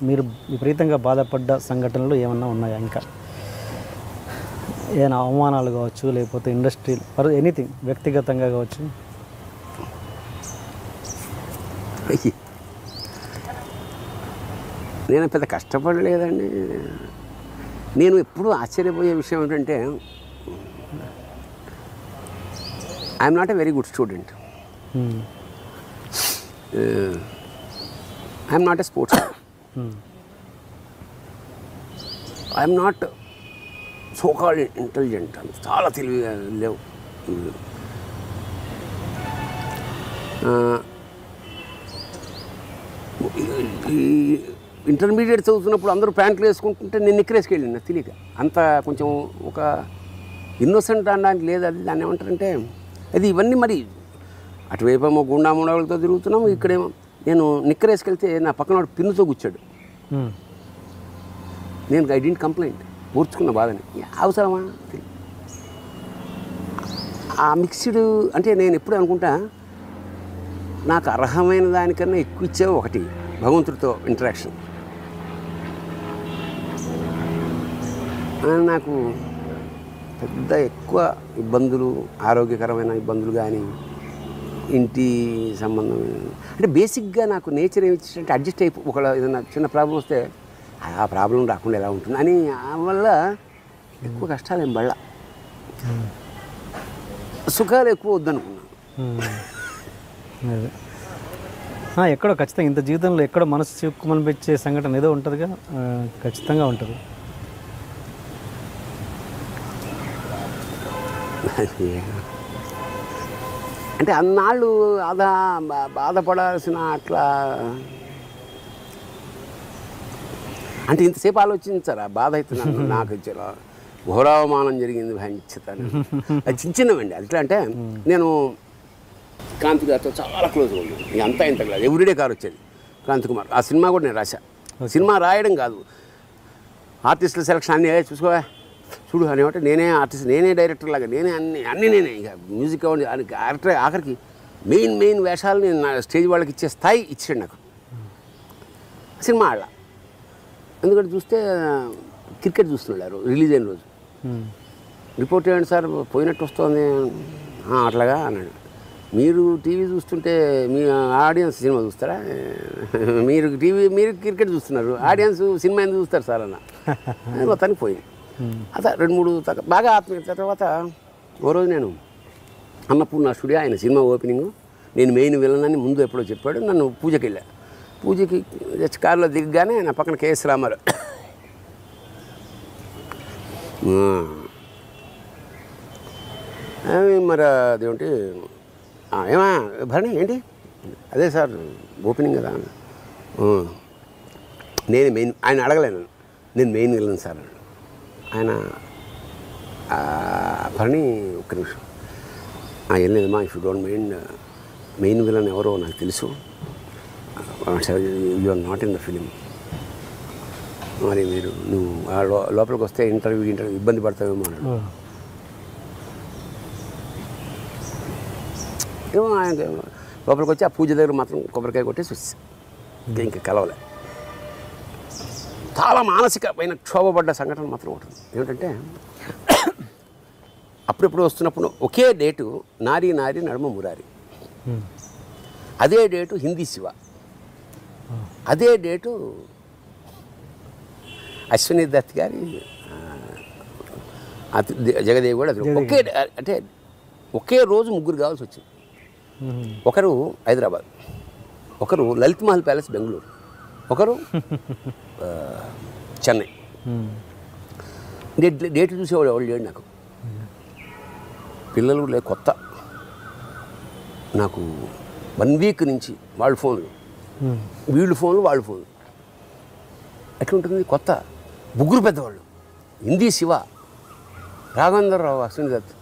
మీరు విపరీతంగా బాధపడ్డ సంఘటనలు ఏమన్నా ఉన్నాయా? ఇంకా ఏమైనా అవమానాలు కావచ్చు, లేకపోతే ఇండస్ట్రీ ఎనీథింగ్, వ్యక్తిగతంగా కావచ్చు. నేను పెద్ద కష్టపడలేదండి. నేను ఎప్పుడూ ఆశ్చర్యపోయే విషయం ఏంటంటే, I'm not a very good student. I'm not a sports. I'm not so called intelligent. చాలా తెలివిగా లేవు. ఈ ఇంటర్మీడియట్ చదువుతున్నప్పుడు అందరూ ప్యాంట్లు వేసుకుంటుంటే నేను నిక్కరేసుకెళ్ళిన తెలియక. అంత కొంచెం ఒక ఇన్నోసెంట్ అనడానికి లేదు. అది దాన్ని ఏమంటారంటే, అది ఇవన్నీ మరి అటువైపు ఏమో గుండా మూడవలతో తిరుగుతున్నాము, ఇక్కడేమో నేను నిక్కరేసుకెళ్తే నా పక్కన వాడు పిన్నుతో కూర్చాడు. నేను ఐ డింట్ కంప్లైంట్, పూర్చుకున్న బాధని. అవసరమా? ఆ మిక్స్డ్ అంటే నేను ఎప్పుడు అనుకుంటా, నాకు అర్హమైన దానికన్నా ఎక్కువ ఇచ్చేవి ఒకటి భగవంతుడితో ఇంటరాక్షన్. నాకు పెద్ద ఎక్కువ ఇబ్బందులు, ఆరోగ్యకరమైన ఇబ్బందులు కానీ, ఇంటి సంబంధం అంటే బేసిక్గా నాకు నేచర్ ఏమి ఇచ్చిందంటే అడ్జస్ట్ అయిపో, ఒక ఏదైనా చిన్న ప్రాబ్లం వస్తే ఆ ప్రాబ్లం రాకుండా ఎలా ఉంటుంది అని. వల్ల ఎక్కువ కష్టాలు ఏం పడలా, సుఖాలు ఎక్కువ వద్దనుకున్నాను. ఎక్కడో ఖచ్చితంగా ఇంత జీవితంలో ఎక్కడో మనసు చిక్కుమనిపించే సంఘటన ఏదో ఉంటుందిగా, ఖచ్చితంగా ఉంటుంది. అంటే అన్నాళ్ళు బాధపడాల్సిన అట్లా అంటే ఇంతసేపు ఆలోచించారు. ఆ బాధ అయితే నాకు చాలా ఘోరావమానం జరిగింది, భయంకరత. అది చిన్నవండి. అది ఎట్లా అంటే, నేను క్రాంతి గారితో చాలా క్లోజ్గా ఉంది. అంతా ఇంత కాదు, ఎవ్రీడే కార్ వచ్చేది క్రాంతి కుమార్. ఆ సినిమా కూడా నేను రాశా. సినిమా రాయడం కాదు, ఆర్టిస్టుల సెలక్షన్ అన్నీ చూసుకోవా చూడు అనేవాటి. నేనే ఆర్టిస్ట్, నేనే డైరెక్టర్ లాగా, నేనే అన్నీ నేనే. ఇక మ్యూజిక్ అవ్వండి, క్యారెక్టర్ ఆఖరికి మెయిన్ వేషాలు నేను నా స్టేజ్ వాళ్ళకి ఇచ్చే స్థాయి ఇచ్చాడు నాకు సినిమా ఆడ. ఎందుకంటే చూస్తే క్రికెట్ చూస్తున్నాడు రిలీజ్ అయిన రోజు. రిపోర్ట్ చేయండి సార్, పోయినట్టు వస్తుంది. అట్లాగా అన్నాడు. మీరు టీవీ చూస్తుంటే మీ ఆడియన్స్ సినిమా చూస్తారా? మీరు క్రికెట్ చూస్తున్నారు, ఆడియన్స్ సినిమా ఎందుకు చూస్తారు సార్ అన్న. మొత్తానికి పోయింది. అదే 2-3 బాగా ఆత్మీయత. తర్వాత ఓ రోజు నేను అన్నపూర్ణ స్టూడియో, ఆయన సినిమా ఓపెనింగ్, నేను మెయిన్ విలన్ అని ముందు ఎప్పుడో చెప్పాడు. నన్ను పూజకి వెళ్ళా. పూజకి కారులో దిగగానే నా పక్కన కేఎస్ రామారావు. మరి అదేంటి ఏమా భరణి ఏంటి? అదే సార్ ఓపెనింగ్ కదా. నేను మెయిన్, ఆయన అడగలేను, నేను మెయిన్ విలన్ సార్. ఆయన భరణి ఒక్క నిమిషం ఏం లేదమ్మా, if you don't mind, main villain ఎవరో నాకు తెలుసు, you are not in the film. మరి నువ్వు లోపలికి వస్తే ఇంటర్వ్యూ ఇబ్బంది పడతావేమో అన్నాడు. ఏమో ఆయన లోపలికి వచ్చి ఆ పూజ దగ్గర మాత్రం కొబ్బరికాయ కొట్టేసి వచ్చి ఇంకా కలవలే. చాలా మానసికమైన క్షోభపడ్డ సంఘటన మాత్రం ఉంటుంది. ఏమిటంటే, అప్పుడెప్పుడు వస్తున్నప్పుడు ఒకే డేటు నారీ నడుమ మురారి, అదే డేటు హిందీ శివ, అదే డేటు అశ్విని దత్ గారి జగదేవి కూడా. ఒకే అంటే ఒకే రోజు ముగ్గురు కావాల్సి వచ్చింది. ఒకరు హైదరాబాద్, ఒకరు లలిత్ మహల్ ప్యాలెస్ బెంగళూరు, ఒకరు చెన్నై. డేట్ చూసేవాడు ఎవరు లేడు నాకు. పిల్లలు లేదు, కొత్త. నాకు 1 వీక్ నుంచి వాళ్ళ ఫోన్లు, వీళ్ళు ఫోన్లు, వాళ్ళ ఫోన్లు. ఎట్లుంటుంది? కొత్త, ముగ్గురు పెద్దవాళ్ళు, హిందీ శివ, రాఘవేంద్రరావు, అశ్విని దత్,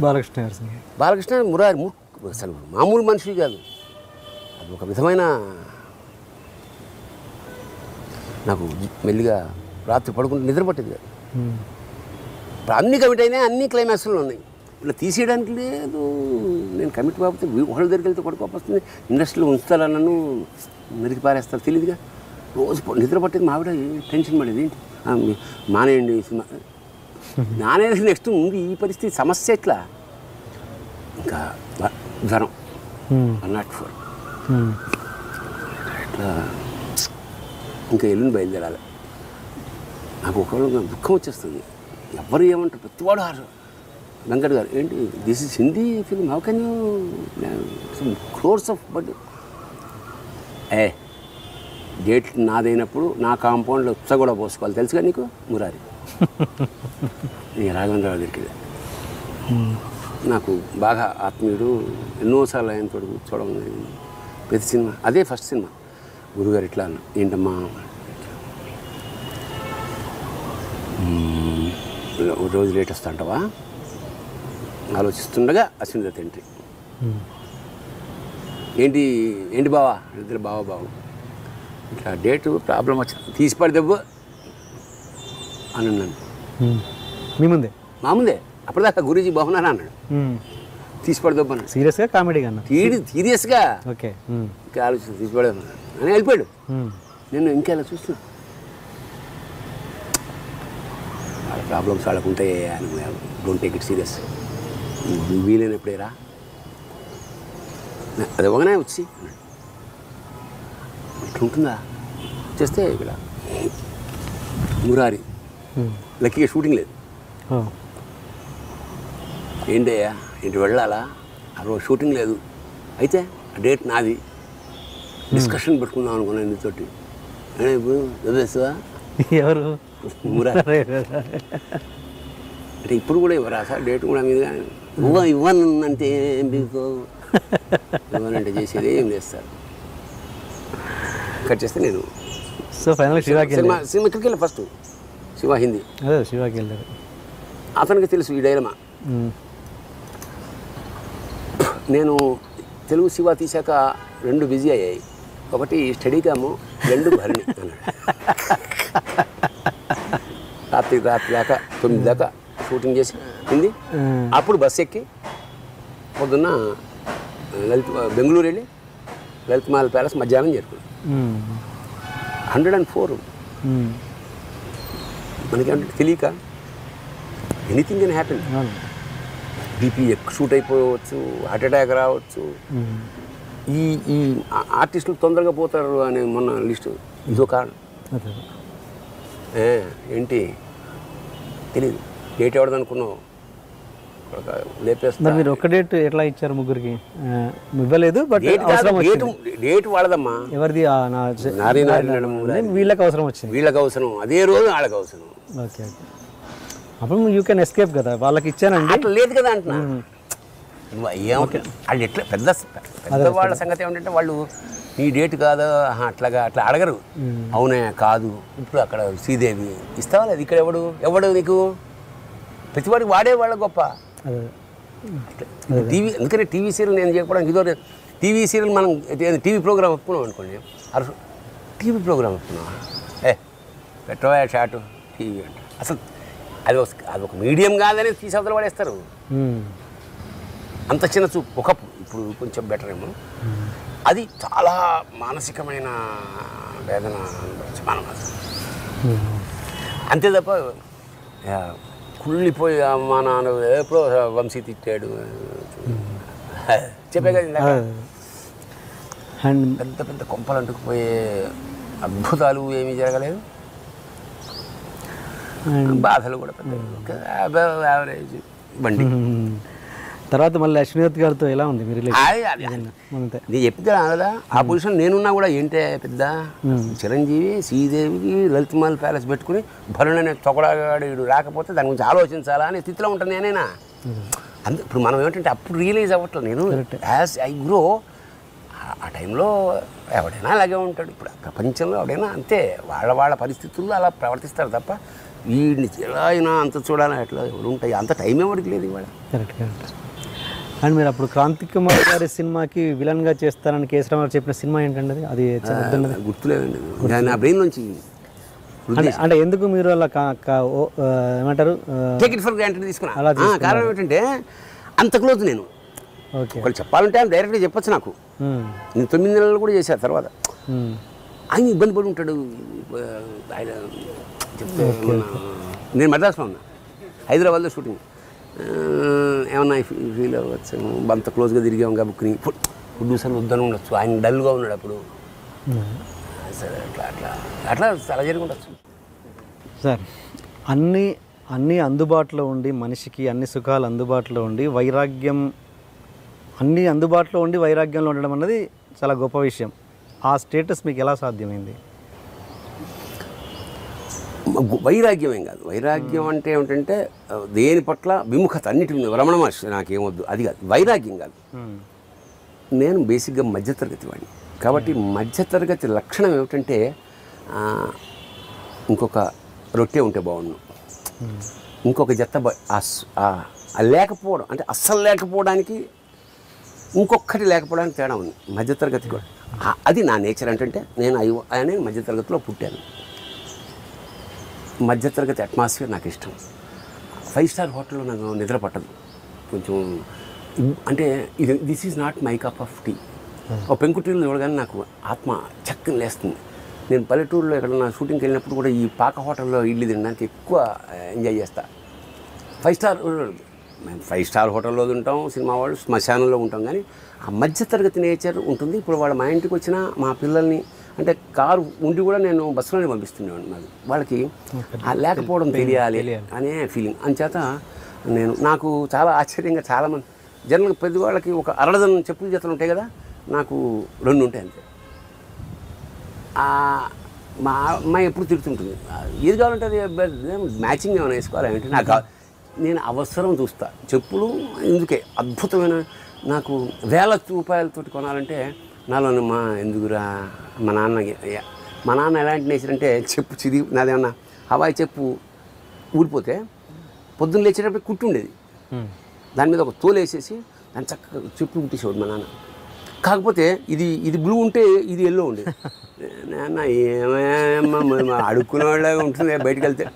బాలకృష్ణ మురారి. అసలు మామూలు మనిషి కాదు. అది ఒక విధమైన, నాకు మెల్లిగా రాత్రి పడుకుంటే నిద్ర పట్టేది కాదు. అన్ని కమిట్ అయినాయి, అన్ని క్లైమాక్స్లో ఉన్నాయి. ఇలా తీసేయడానికి లేదు. నేను కమిట్ కాకపోతే ఒకళ్ళ దగ్గరికి వెళ్తే కొడుకు వస్తుంది, ఇండస్ట్రీలో ఉంచుతారా నన్ను, నరికి పారేస్తారు తెలియదుగా. రోజు నిద్ర పట్టేది మావిడ టెన్షన్ పడేది, ఏంటి మానేయండి సినిమా నానేది. నెక్స్ట్ ఉంది ఈ పరిస్థితి, సమస్య ఎట్లా, ఇంకా జ్వరం 104 ఇట్లా ఇంకా ఎల్లుండి బయలుదేరాలి. నాకు ఒకవేళ దుఃఖం వచ్చేస్తుంది. ఎవరు ఏమంటారు, ప్రతివాడు వెంకట్ గారు ఏంటి this is Hindi film, how can you crores of but date నాదైనప్పుడు నా కాంపౌండ్లో ఉత్స కూడా పోసుకోవాలి, తెలుసుగా నీకు మురారి. నీ రాఘవేంద్రరావు దగ్గరికి నాకు బాగా ఆత్మీయుడు, ఎన్నోసార్లు ఆయనతో కూర్చోవడం ప్రతి సినిమా. అదే ఫస్ట్ సినిమా గురుగారు ఇట్లా అన్న, ఏంటమ్మా రోజు లేట్ వస్తా అంటావా ఆలోచిస్తుండగా అశ్విని ఎంట్రీ. ఏంటి ఏంటి బావా, ఇద్దరు బావు ఇట్లా డేటు ప్రాబ్లం వచ్చింది, తీసి పడదెవ్వు అని అన్నాను. మీ ముందే? మా ముందే. అప్పటిదాకా గురూజీ బాగున్నారా అన్నాడు, తీసి పడదెవ్వు అన్నాడు. సీరియస్గా కామెడీగా అన్న? సీరియస్గా. ఓకే. ఇంకా ఆలోచన తీసి పడేది అని వెళ్ళిపోయాడు. నేను ఇంకా ఇలా చూస్తున్నా, వాళ్ళ ప్రాబ్లమ్స్ వాళ్ళకు ఉంటాయి అని, డోంట్ టేక్ ఇట్ సీరియస్, వీలైనప్పుడేరా అది ఒకనే వచ్చి ఇట్లుంటుందా చేస్తే ఇక్కడ మురారి లక్కీగా షూటింగ్ లేదు. ఏంటయ్యా ఏంటి వెళ్ళాలా, ఆ రోజు షూటింగ్ లేదు, అయితే ఆ డేట్ నాది, డిస్కషన్ పెట్టుకుందాం అనుకున్నాను నీతోటి. ఇప్పుడు చదివేస్తావా? ఎవరు? మురారి. అంటే ఇప్పుడు కూడా ఇవ్వరా సార్ డేట్ కూడా మీద ఇవ్వనంటే ఏం మీకు ఇవ్వనంటే చేసేది ఏం చేస్తారు. కట్ చేస్తే నేను సో ఫైనల్ సినిమా ఇక్కడికి వెళ్ళా ఫస్ట్ శివ హిందీ, అదే శివాకి వెళ్ళారు. అతనికి తెలుసు ఈ డైలమా. నేను తెలుగు శివ తీశాక 2 బిజీ అయ్యాయి, ఒకటి స్టడీ కాము, 2 భరణి అన్నాడు. రాత్రి దాకా 9 దాకా షూటింగ్ చేసి హిందీ, అప్పుడు బస్ ఎక్కి పొద్దున్న బెంగళూరు వెళ్ళి లలిత్ మహల్ ప్యాలెస్ మధ్యాహ్నం చేరుకున్నాం. 104 మనకేంటే తెలియక ఎనీథింగ్ కెన్ హ్యాపెన్. బీపీ ఎక్కువ షూట్ అయిపోవచ్చు, హార్ట్ అటాక్ రావచ్చు. ఈ ఆర్టిస్టులు తొందరగా పోతారు అనే మొన్న లిస్టు ఇదో కారణం. ఏంటి తెలియదు, డేట్ ఎవడదనుకున్నావు లేపేస్తా. మీరు ఒక్క డేట్ ఎట్లా ఇచ్చారు ముగ్గురికి? ఇవ్వలేదు, బట్ డేట్ వాళ్ళదమ్మా. ఎవరిది? వీళ్ళకి అవసరం వచ్చింది, వీళ్ళకి అవసరం, అదే రోజు వాళ్ళకి అవసరం. Okay okay. అప్పుడు యూ కెన్ ఎస్కేప్ కదా, వాళ్ళకి ఇచ్చానండి అట్లా లేదు కదా అంటున్నా. వాళ్ళు ఎట్లా పెద్ద వాళ్ళ సంగతి ఏమిటంటే వాళ్ళు నీ డేట్ కాదు అట్లా అడగరు. అవునే కాదు, ఇప్పుడు అక్కడ శ్రీదేవి ఇస్తావా లేదు, ఇక్కడ ఎవడు నీకు ప్రతివాడికి వాడేవాళ్ళ గొప్ప. టీవీ అందుకనే టీవీ సీరియల్ నేను చెప్పడానికి ఇదో టీవీ సీరియల్ మనం టీవీ ప్రోగ్రామ్ ఒప్పుకున్నాం అనుకోండి, టీవీ ప్రోగ్రామ్ ఒప్పుకున్నాం పెట్టవా షాటు టీవీ అంటే అసలు అది ఒక మీడియం కాదని తీసవతల పడేస్తారు. అంత చిన్న చూపు ఒకప్పుడు, ఇప్పుడు కొంచెం బెటర్ ఏమో. అది చాలా మానసికమైన వేదన మనం అంతే తప్ప కుళ్ళిపోయి మా నాన్న ఎప్పుడో వంశీ తిట్టాడు చెప్పే కదా. పెద్ద పెద్ద కొంపలు అంటుకుపోయే అద్భుతాలు ఏమీ జరగలేదు, బాధలు కూడా పెద్ద యావరేజ్ బండి. తర్వాత మళ్ళీ అశ్విని గారితో ఎలా ఉంది మీరు? నేను చెప్తా కదా, ఆ పొజిషన్ నేనున్నా కూడా ఏంటే పెద్ద చిరంజీవి శ్రీదేవికి లలిత్ మహల్ ప్యాలెస్ పెట్టుకుని భరుణనే తొకడాడు రాకపోతే దాని గురించి ఆలోచించాలా అనే స్థితిలో ఉంటుంది నేనైనా. ఇప్పుడు మనం ఏమిటంటే అప్పుడు రియలైజ్ అవ్వట్లేదు. నేను యాజ్ ఐ గ్రో ఆ టైంలో ఎవడైనా అలాగే ఉంటాడు. ఇప్పుడు ప్రపంచంలో ఎవడైనా అంతే, వాళ్ళ పరిస్థితుల్లో అలా ప్రవర్తిస్తారు తప్ప వీడిని ఎలా అయినా అంత చూడాలని ఎట్లా ఎవరు ఉంటాయి, అంత టైం ఎవరికి లేదు ఇవాళ. Correct correct. అండ్ మీరు అప్పుడు క్రాంతి కుమార్ గారి సినిమాకి విలన్గా చేస్తారని కేసీఆర్ చెప్పిన సినిమా ఏంటండి అది? గుర్తులేదండి, నా బ్రెయిన్ నుంచి. అంటే ఎందుకు మీరు అలా ఏమంటారు టేక్ ఇట్ ఫర్ గ్రాంటెడ్ తీసుకున్నా? కారణం ఏంటంటే అంత క్లోజ్ నేను. ఓకే. ఒకళ్ళు చెప్పాలంటే ఆయన డైరెక్ట్గా చెప్పొచ్చు నాకు. నేను 9 నెలలు కూడా చేశాను తర్వాత. ఆయన ఇబ్బంది పడి ఉంటాడు. ఆయన చెప్తే నేను మద్రాసులో ఉన్నా, హైదరాబాద్లో షూటింగ్. ఏమన్నా ఫీల్ అవ్వచ్చు, అంత క్లోజ్గా తిరిగాం కాబట్టి ప్రొడ్యూసర్ వద్దని ఉండొచ్చు, ఆయన డల్గా ఉన్నాడు అప్పుడు. సరే అట్లా అట్లా అట్లా చాలా జరిగి ఉండొచ్చు సార్. అన్నీ అందుబాటులో ఉండి, మనిషికి అన్ని సుఖాలు అందుబాటులో ఉండి, అన్నీ అందుబాటులో ఉండి వైరాగ్యంలో ఉండడం అన్నది చాలా గొప్ప విషయం. ఆ స్టేటస్ మీకు ఎలా సాధ్యమైంది? వైరాగ్యం ఏం కాదు. వైరాగ్యం అంటే ఏమిటంటే దేని పట్ల విముఖత, అన్నిటి రమణ మహర్షి నాకేమొద్దు అది కాదు. వైరాగ్యం కాదు. నేను బేసిక్గా మధ్యతరగతి వాడిని కాబట్టి మధ్యతరగతి లక్షణం ఏమిటంటే ఇంకొక రొట్టె ఉంటే బాగుండు, ఇంకొక జత లేకపోవడం అంటే అస్సలు లేకపోవడానికి ఇంకొకటి లేకపోవడానికి తేడా ఉంది మధ్యతరగతి కూడా. అది నా నేచర్. అంటే నేను మధ్యతరగతిలో పుట్టాను. మధ్యతరగతి అట్మాస్ఫియర్ నాకు ఇష్టం. 5 స్టార్ హోటల్లో నాకు నిద్ర పట్టదు కొంచెం. అంటే this is not my cup of tea. ఒక పెంకుటీలు చూడగానే నాకు ఆత్మ చక్కని లేస్తుంది. నేను పల్లెటూరులో ఎక్కడన్నా షూటింగ్కి వెళ్ళినప్పుడు కూడా ఈ పాక హోటల్లో ఇడ్లీ తినడానికి ఎక్కువ ఎంజాయ్ చేస్తా. 5 స్టార్ మేము 5 స్టార్ హోటల్లో ఉంటాం, సినిమా వాళ్ళు శ్మశానంలో ఉంటాం. కానీ ఆ మధ్యతరగతి నేచర్ ఉంటుంది. ఇప్పుడు వాళ్ళు మా ఇంటికి వచ్చిన మా పిల్లల్ని అంటే కారు ఉండి కూడా నేను బస్సులోనే పంపిస్తున్నాను. నాకు వాళ్ళకి లేకపోవడం తెలియాలి అనే ఫీలింగ్. అంచేత నాకు చాలా ఆశ్చర్యంగా చాలామంది జనరల్గా పెద్దవాళ్ళకి ఒక అరడదనం చెప్పులు జతలు ఉంటాయి కదా, నాకు 2 ఉంటాయి అంతే. మా అమ్మాయి ఎప్పుడు తిడుతుంటుంది, ఏది కావాలంటే అది మ్యాచింగ్ ఏమైనా వేసుకోవాలి అంటే నేను అవసరం చూస్తా. చెప్పులు ఎందుకే అద్భుతమైన, నాకు వేల రూపాయలతోటి కొనాలంటే నాలో ఎందుకురా మా నాన్న ఎలాంటి నేచర్ అంటే చెప్పు చిరి నాదేమన్నా హవాయి చెప్పు ఊరిపోతే పొద్దున్న లేచేటప్పుడు కుట్టు ఉండేది, దాని మీద ఒక తోలు వేసేసి దాన్ని చక్కగా చెప్పు కుట్టేసేవాడు మా నాన్న. కాకపోతే ఇది బ్లూ ఉంటే ఇది ఎల్లో ఉండేది. నాన్న ఏమేమో అడుక్కునే వాళ్ళగా ఉంటుంది బయటకు వెళ్తే.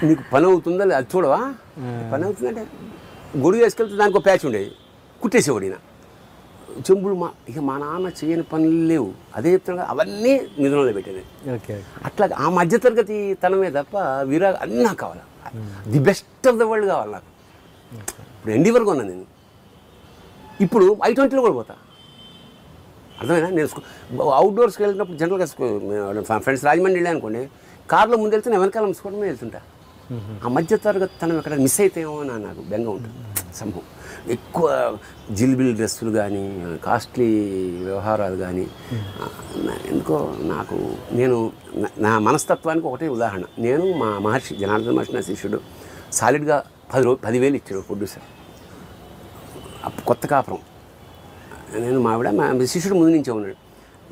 నీకు పని అవుతుందా అది చూడవా, పని అవుతుందంటే గొడుగు వేసుకెళ్తే దానికి ఒక ప్యాచ్ ఉండేది, కుట్టేసేవాడు ఈయన. చెంబులు మా నాన్న చేయని పనులు లేవు. అదే చెప్తున్నా అవన్నీ నిధులలో పెట్టేది. అట్లా ఆ మధ్యతరగతి తనమే తప్ప అన్నీ నాకు కావాలి. The best of the world కావాలి నాకు. ఇప్పుడు ఎండివరకు ఉన్నాను నేను. ఇప్పుడు I-20లో కూడా పోతా. అర్థమైనా? నేను అవుట్డోర్స్కి వెళ్ళినప్పుడు జనరల్గా ఫ్రెండ్స్ రాజమండ్రి వెళ్ళా అనుకోండి, కార్లో ముందు వెళ్తే నేను వెనకాల ముసుకోవడమే వెళ్తుంటా. ఆ మధ్యతరగతి తనం ఎక్కడ మిస్ అయితేమో నాకు బెంగ ఉంటుంది. సంభవం ఎక్కువ జిల్బిల్ డ్రెస్సులు కానీ కాస్ట్లీ వ్యవహారాలు కానీ ఎందుకో నాకు నా మనస్తత్వానికి ఒకటే ఉదాహరణ. నేను మా మహర్షి జనార్దన మహర్షి నా శిష్యుడు సాలిడ్గా 10,000 ఇచ్చాడు ప్రొడ్యూసర్. కొత్త కాపురం. నేను మావిడ మా శిష్యుడు ముందు నుంచే ఉన్నాడు.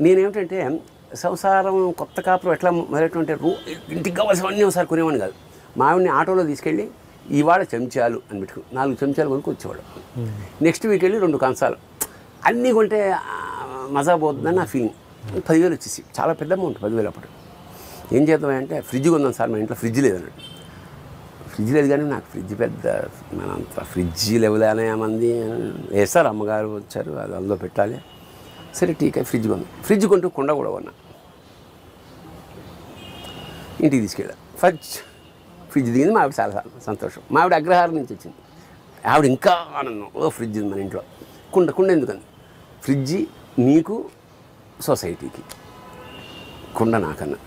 నేనేమిటంటే సంసారం కొత్త కాపురం ఎట్లా మొదలెట్టుంటే ఇంటికి కావాల్సినవన్నీ ఒకసారి కొనేవాడిని కాదు. మావిడిని ఆటోలో తీసుకెళ్ళి ఇవాళ చెంచాలు అని పెట్టుకుని 4 చెంచాలు కొనుక్కు వచ్చేవాడు. నెక్స్ట్ వీక్ వెళ్ళి 2 కంచాలు అన్నీ కొంటే మజా పోతుందని నా ఫీలింగ్. 10,000 వచ్చేసి చాలా పెద్ద అమౌంట్. 10,000 అప్పుడు ఏం చేద్దామంటే ఫ్రిడ్జ్ కొందాం సార్, మా ఇంట్లో ఫ్రిడ్జ్ లేదన్నాడు. ఫ్రిడ్జ్ లేదు కానీ నాకు ఫ్రిడ్జ్ పెద్ద మనంత ఫ్రిడ్జ్ లెవెల్ అనే మంది వేస్తారు. అమ్మగారు వచ్చారు, అది అందులో పెట్టాలి. సరే టీకా ఫ్రిడ్జ్ కొన్నాం. ఫ్రిడ్జ్ కొంటూ కుండ కూడా కొన్నా. ఇంటికి తీసుకెళ్ళా. ఫ్రిడ్జ్ దిగింది. మా ఆవిడ చాలా సంతోషం. మా ఆవిడ అగ్రహారం నుంచి వచ్చింది. ఆవిడ ఇంకా ఆనందం. ఫ్రిడ్జ్ ఉంది మన ఇంట్లో. కుండ ఎందుకని? ఫ్రిడ్జి నీకు సొసైటీకి, కుండ నాకన్నా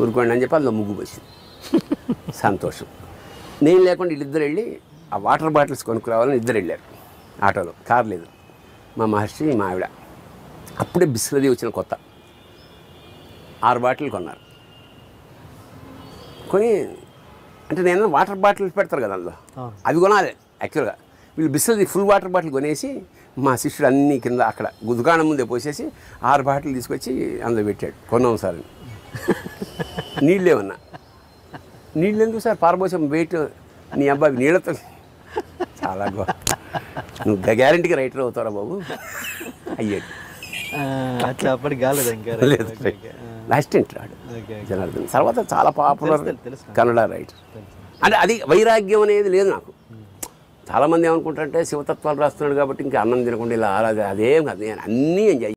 ఊరుకోండి అని చెప్పి అందులో ముగ్గు వచ్చింది. సంతోషం. నేను లేకుండా వీళ్ళిద్దరు వెళ్ళి ఆ వాటర్ బాటిల్స్ కొనుక్కురావాలని ఇద్దరు వెళ్ళారు ఆటోలో. కార్ లేదు. మా మహర్షి మా ఆవిడ అప్పుడే బిస్లరీ వచ్చిన కొత్త 6 బాటిల్ కొన్నారు. కొని అంటే నేను వాటర్ బాటిల్స్ పెడతారు కదా అందులో, అవి కొనాలి యాక్చువల్గా. వీళ్ళు బిస్లరీ ఫుల్ వాటర్ బాటిల్ కొనేసి మా శిష్యుడు అన్నీ కింద అక్కడ దుకాణం ముందే పోసేసి 6 బాటిల్ తీసుకొచ్చి అందులో పెట్టాడు. కొన్నాం సార్ అని. నీళ్ళేమన్నా నీళ్ళు ఎందుకు సార్ పారబోసం వెయిట్ నీ అబ్బాయి నీళ్ళతో చాలా నువ్వు గ్యారంటీగా రైటర్ అవుతారా బాబు అయ్యాడు. అట్లా అప్పటికి కాలేదు ఇంకా. లేదు, అసిస్టెంట్ రాడు జనార్దన్. తర్వాత చాలా పాపులర్ కన్నడ రైటర్. అంటే అది వైరాగ్యం అనేది లేదు నాకు. చాలామంది ఏమనుకుంటారంటే శివతత్వాలు రాస్తున్నాడు కాబట్టి ఇంకా అన్నం తినకుండా ఇలా అలాగే అదేం కాదు, నేను అన్నీ ఎంజాయ్